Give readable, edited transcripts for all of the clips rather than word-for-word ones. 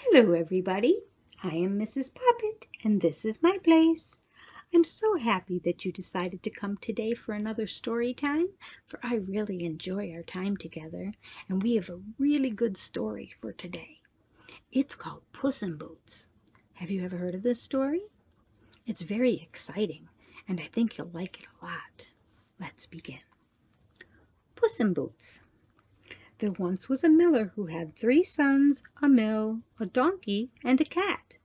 Hello, everybody. I am Mrs. Poppet, and this is my place. I'm so happy that you decided to come today for another story time, for I really enjoy our time together, and we have a really good story for today. It's called Puss in Boots. Have you ever heard of this story? It's very exciting, and I think you'll like it a lot. Let's begin. Puss in Boots. There once was a miller who had 3 sons, a mill, a donkey, and a cat.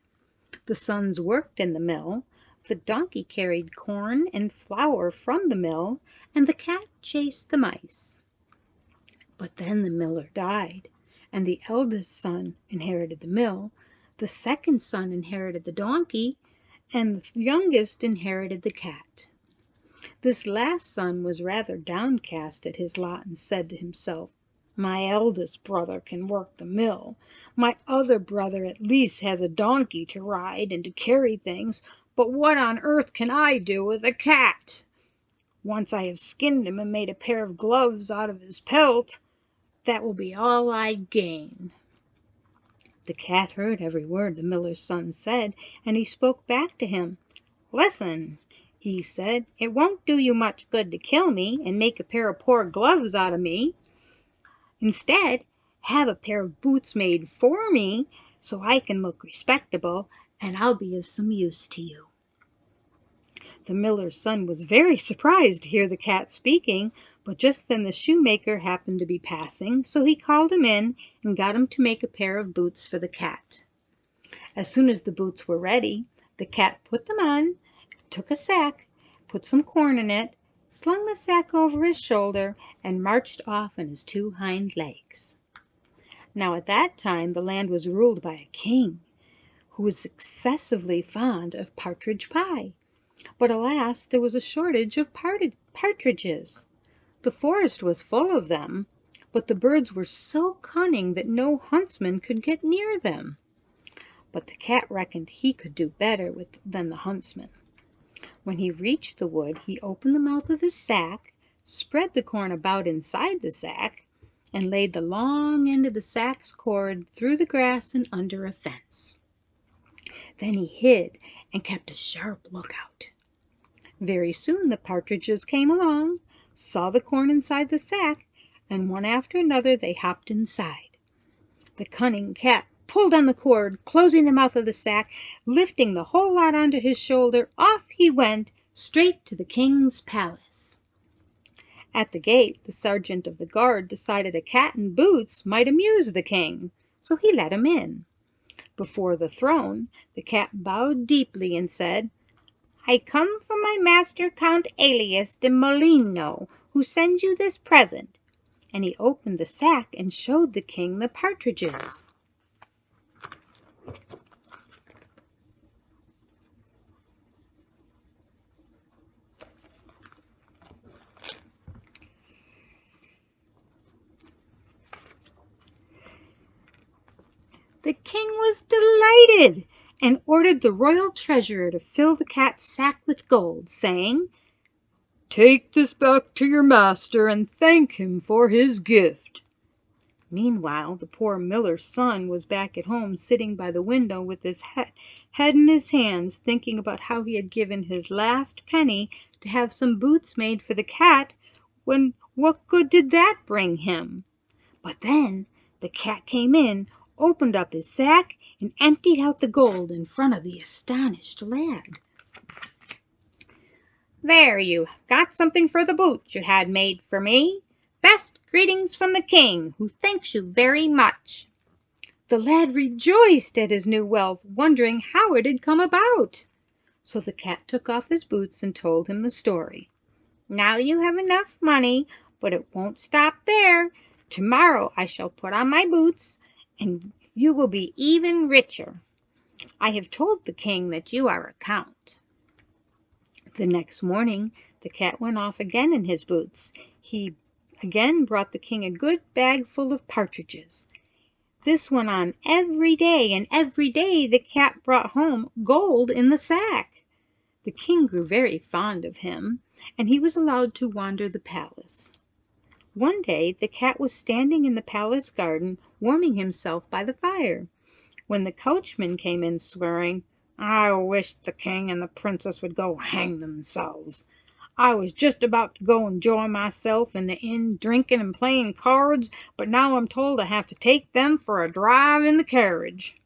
The sons worked in the mill, the donkey carried corn and flour from the mill, and the cat chased the mice. But then the miller died, and the eldest son inherited the mill, the second son inherited the donkey, and the youngest inherited the cat. This last son was rather downcast at his lot and said to himself, "My eldest brother can work the mill. My other brother at least has a donkey to ride and to carry things, but what on earth can I do with a cat? Once I have skinned him and made a pair of gloves out of his pelt, that will be all I gain." The cat heard every word the miller's son said, and he spoke back to him. "Listen," he said, "it won't do you much good to kill me and make a pair of poor gloves out of me. Instead, have a pair of boots made for me so I can look respectable, and I'll be of some use to you." The miller's son was very surprised to hear the cat speaking, but just then the shoemaker happened to be passing, so he called him in and got him to make a pair of boots for the cat. As soon as the boots were ready, the cat put them on, took a sack, put some corn in it, slung the sack over his shoulder, and marched off on his 2 hind legs. Now at that time the land was ruled by a king who was excessively fond of partridge pie. But alas, there was a shortage of partridges. The forest was full of them, but the birds were so cunning that no huntsman could get near them. But the cat reckoned he could do better than the huntsman. When he reached the wood, he opened the mouth of the sack, spread the corn about inside the sack, and laid the long end of the sack's cord through the grass and under a fence. Then he hid and kept a sharp lookout. Very soon the partridges came along, saw the corn inside the sack, and one after another they hopped inside. The cunning cat pulled on the cord, closing the mouth of the sack, lifting the whole lot onto his shoulder. Off he went, straight to the king's palace. At the gate, the sergeant of the guard decided a cat in boots might amuse the king, so he let him in. Before the throne, the cat bowed deeply and said, "I come from my master Count Alias de Molino, who sends you this present." And he opened the sack and showed the king the partridges. The king was delighted and ordered the royal treasurer to fill the cat's sack with gold, saying, "Take this back to your master and thank him for his gift." Meanwhile, the poor miller's son was back at home sitting by the window with his head in his hands, thinking about how he had given his last penny to have some boots made for the cat, when what good did that bring him? But then the cat came in, opened up his sack, and emptied out the gold in front of the astonished lad. "There, you got something for the boots you had made for me. Best greetings from the king, who thanks you very much." The lad rejoiced at his new wealth, wondering how it had come about. So the cat took off his boots and told him the story. "Now you have enough money, but it won't stop there. Tomorrow I shall put on my boots, and you will be even richer. I have told the king that you are a count." The next morning the cat went off again in his boots. He again brought the king a good bag full of partridges. This went on every day, and every day the cat brought home gold in the sack. The king grew very fond of him, and he was allowed to wander the palace. One day the cat was standing in the palace garden, warming himself by the fire. when the coachman came in swearing, "I wish the king and the princess would go hang themselves. I was just about to go enjoy myself in the inn, drinking and playing cards, but now I'm told I have to take them for a drive in the carriage,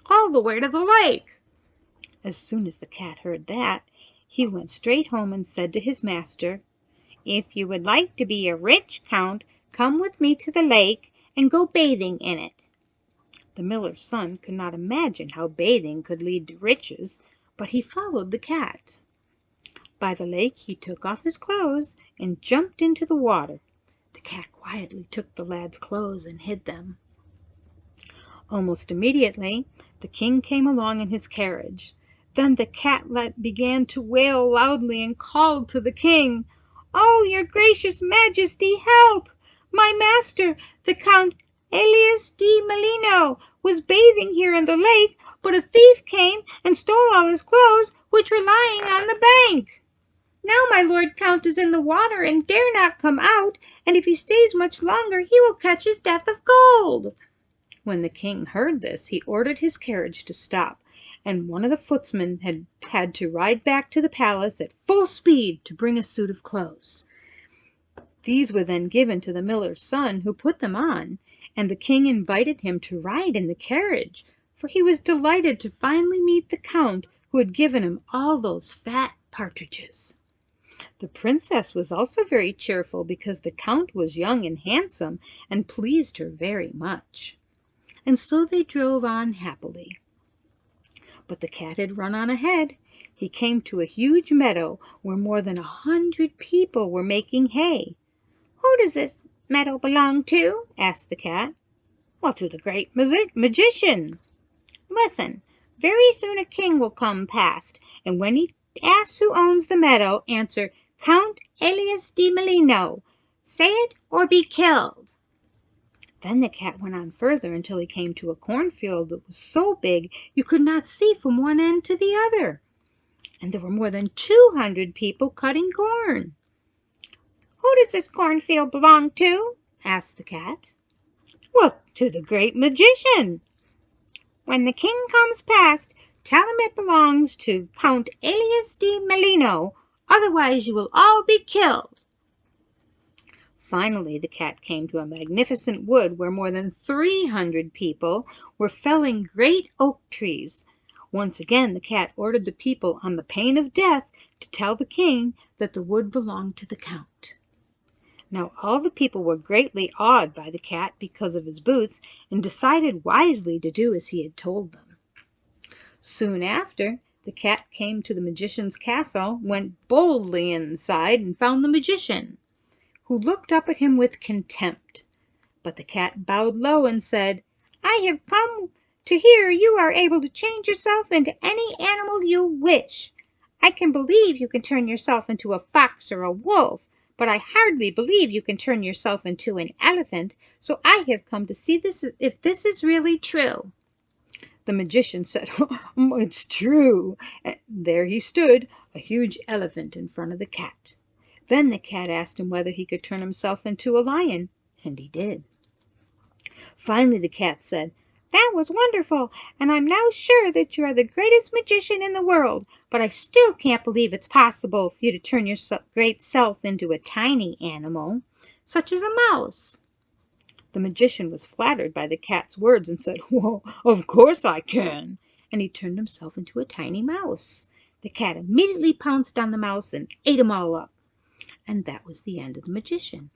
all the way to the lake." As soon as the cat heard that, he went straight home and said to his master, "If you would like to be a rich count, come with me to the lake and go bathing in it." The miller's son could not imagine how bathing could lead to riches, but he followed the cat. By the lake he took off his clothes and jumped into the water. The cat quietly took the lad's clothes and hid them. Almost immediately the king came along in his carriage. Then the cat began to wail loudly and called to the king, "Oh, your gracious majesty, help! My master, the Count Elias di Melino, was bathing here in the lake, but a thief came and stole all his clothes, which were lying on the bank. Now my lord count is in the water and dare not come out, and if he stays much longer he will catch his death of cold." When the king heard this, he ordered his carriage to stop, and one of the footmen had to ride back to the palace at full speed to bring a suit of clothes. These were then given to the miller's son, who put them on, and the king invited him to ride in the carriage, for he was delighted to finally meet the count who had given him all those fat partridges. The princess was also very cheerful because the count was young and handsome and pleased her very much. And so they drove on happily. But the cat had run on ahead. He came to a huge meadow where more than 100 people were making hay. "Who does this meadow belong to?" asked the cat. "Well, to the great magician." "Listen, very soon a king will come past, and when he asks who owns the meadow, answer, 'Count Elias di Melino.' Say it or be killed." Then the cat went on further until he came to a cornfield that was so big you could not see from one end to the other. And there were more than 200 people cutting corn. "Who does this cornfield belong to?" asked the cat. "Well, to the great magician." "When the king comes past, tell him it belongs to Count Elias di Melino, otherwise you will all be killed." Finally the cat came to a magnificent wood where more than 300 people were felling great oak trees. Once again the cat ordered the people, on the pain of death, to tell the king that the wood belonged to the count. Now all the people were greatly awed by the cat because of his boots, and decided wisely to do as he had told them. Soon after, the cat came to the magician's castle, went boldly inside, and found the magician, who looked up at him with contempt. But the cat bowed low and said, "I have come to hear you are able to change yourself into any animal you wish. I can believe you can turn yourself into a fox or a wolf, but I hardly believe you can turn yourself into an elephant, so I have come to see if this is really true." The magician said, "It's true." And there he stood, a huge elephant in front of the cat. Then the cat asked him whether he could turn himself into a lion, and he did. Finally the cat said, "That was wonderful, and I'm now sure that you are the greatest magician in the world, but I still can't believe it's possible for you to turn your great self into a tiny animal, such as a mouse." The magician was flattered by the cat's words and said, "Well, of course I can," and he turned himself into a tiny mouse. The cat immediately pounced on the mouse and ate him all up. And that was the end of the magician.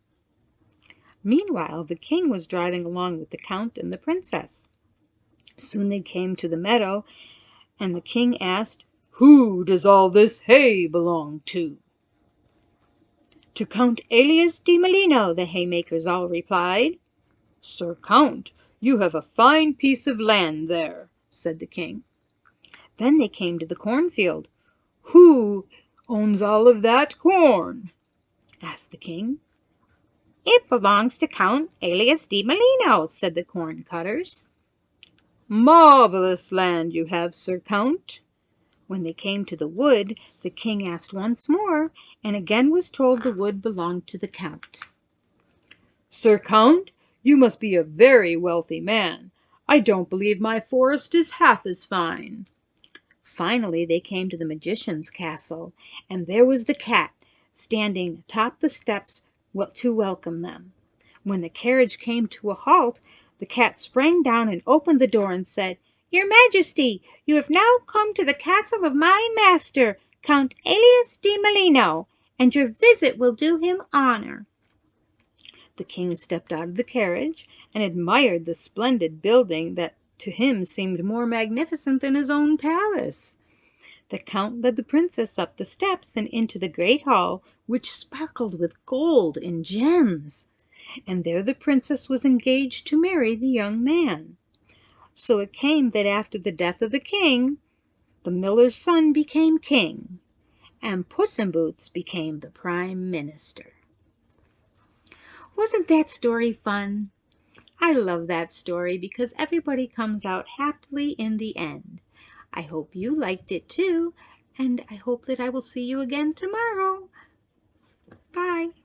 Meanwhile, the king was driving along with the count and the princess. Soon they came to the meadow, and the king asked, "Who does all this hay belong to?" "To Count Elias di Melino," the haymakers all replied. "Sir Count, you have a fine piece of land there," said the king. Then they came to the cornfield. "Who owns all of that corn?" asked the king. "It belongs to Count Elias di Melino," said the corn cutters. "Marvelous land you have, Sir Count." When they came to the wood, the king asked once more, and again was told the wood belonged to the count. "Sir Count, you must be a very wealthy man. I don't believe my forest is half as fine." Finally they came to the magician's castle, and there was the cat standing atop the steps to welcome them. When the carriage came to a halt, the cat sprang down and opened the door and said, "Your Majesty, you have now come to the castle of my master, Count Elias de Melino, and your visit will do him honor." The king stepped out of the carriage and admired the splendid building that to him seemed more magnificent than his own palace. The count led the princess up the steps and into the great hall, which sparkled with gold and gems. And there the princess was engaged to marry the young man. So it came that after the death of the king, the miller's son became king, and Puss in Boots became the prime minister. Wasn't that story fun? I love that story because everybody comes out happily in the end. I hope you liked it too, and I hope that I will see you again tomorrow. Bye.